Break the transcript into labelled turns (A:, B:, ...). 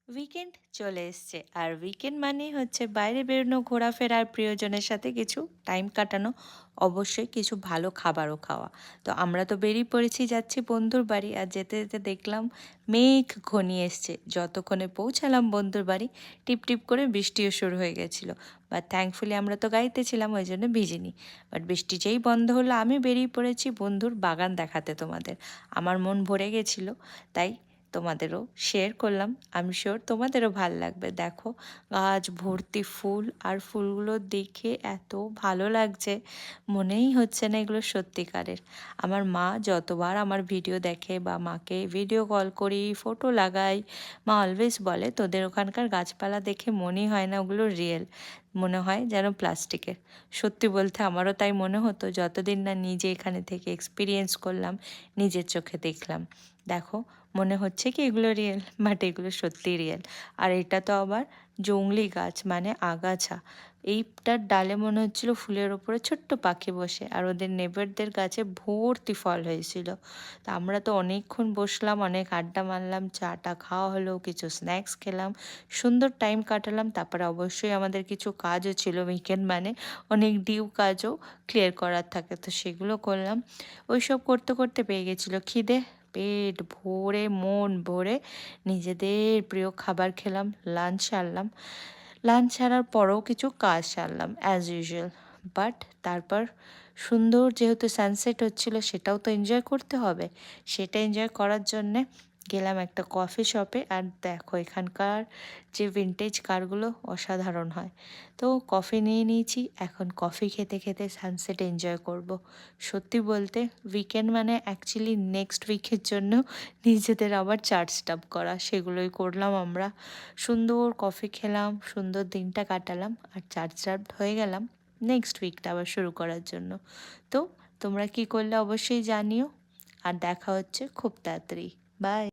A: Weekend চলে এসছে আর weekend মানেই হচ্ছে বাইরে বেরোনো ঘোরাফেরা আর প্রিয়জনের সাথে কিছু টাইম কাটানো, অবশ্যই কিছু ভালো খাবারও খাওয়া। তো আমরা তো বেরিয়ে পড়েছি, যাচ্ছি বন্ধুর বাড়ি। আর যেতে যেতে দেখলাম মেঘ ঘনিয়ে এসছে। যতক্ষণে পৌঁছালাম বন্ধুর বাড়ি টিপ টিপ করে বৃষ্টিও শুরু হয়ে গেছিলো। বাট থ্যাঙ্কফুলি আমরা তো গাড়িতে ছিলাম, ওই জন্য ভিজিনি। বাট বৃষ্টি যেই বন্ধ হলো আমি বেরিয়ে পড়েছি বন্ধুর বাগান দেখাতে তোমাদের। আমার মন ভরে গেছিলো, তাই তোমাদেরও শেয়ার করলাম। আমি শিওর তোমাদেরও ভাল লাগবে। দেখো গাছ ভর্তি ফুল, আর ফুলগুলো দেখে এত ভালো লাগছে, মনেই হচ্ছে না এগুলো সত্যিকারের। আমার মা যতবার আমার ভিডিও দেখে বা মাকে ভিডিও কল করি, ফটো লাগাই, মা অলওয়েজ বলে তোদের ওখানকার গাছপালা দেখে মনেই হয় না ওগুলো রিয়েল, মনে হয় যেন প্লাস্টিকের। সত্যি বলতে আমারও তাই মনে হতো যতদিন না নিজে এখানে থেকে এক্সপিরিয়েন্স করলাম, নিজের চোখে দেখলাম। দেখো মনে হচ্ছে কি এগুলো রিয়েল, বাট এগুলো সত্যি রিয়েল। আর এটা তো আবার জংলি গাছ, মানে আগাছা। এইটার ডালে মনে হচ্ছিল ফুলের ওপরে ছোট্ট পাখি বসে, আর ওদের নেবারদের গাছে ভর্তি ফল হয়েছিল। তা আমরা তো অনেকক্ষণ বসলাম, অনেক আড্ডা মারলাম, চাটা খাওয়া হলো, কিছু স্ন্যাক্স খেলাম, সুন্দর টাইম কাটালাম। তারপরে অবশ্যই আমাদের কিছু কাজও ছিল, উইকেন্ড মানে অনেক ডিউ কাজও ক্লিয়ার করার থাকে, তো সেগুলো করলাম। ওইসব করতে করতে পেয়ে গেছিলো খিদে, পেট ভরে মন ভরে নিজেদের প্রিয় খাবার খেলাম, লাঞ্চ সারলাম। লাঞ্চ সারার পরেও কিছু কাজ সারলাম অ্যাজ ইউজুয়াল। বাট তারপর সুন্দর যেহেতু সানসেট হচ্ছিল, সেটাও তো এনজয় করতে হবে। সেটা এনজয় করার জন্যে গেলাম একটা কফি শপে। আর দেখো এখানকার যে ভিনটেজ কারগুলো অসাধারণ হয়। তো কফি নিয়ে নিয়েছি, এখন কফি খেতে খেতে সানসেট এনজয় করব। সত্যি বলতে উইকেন্ড মানে অ্যাকচুয়ালি নেক্সট উইকের জন্য নিজেদের আবার চার্জ আপ করা, সেগুলোই করলাম আমরা। সুন্দর কফি খেলাম, সুন্দর দিনটা কাটালাম, আর চার্জ আপ হয়ে গেলাম নেক্সট উইকটা আবার শুরু করার জন্য। তো তোমরা কি করলে অবশ্যই জানিও, আর দেখা হচ্ছে খুব তাড়াতাড়ি। বাই।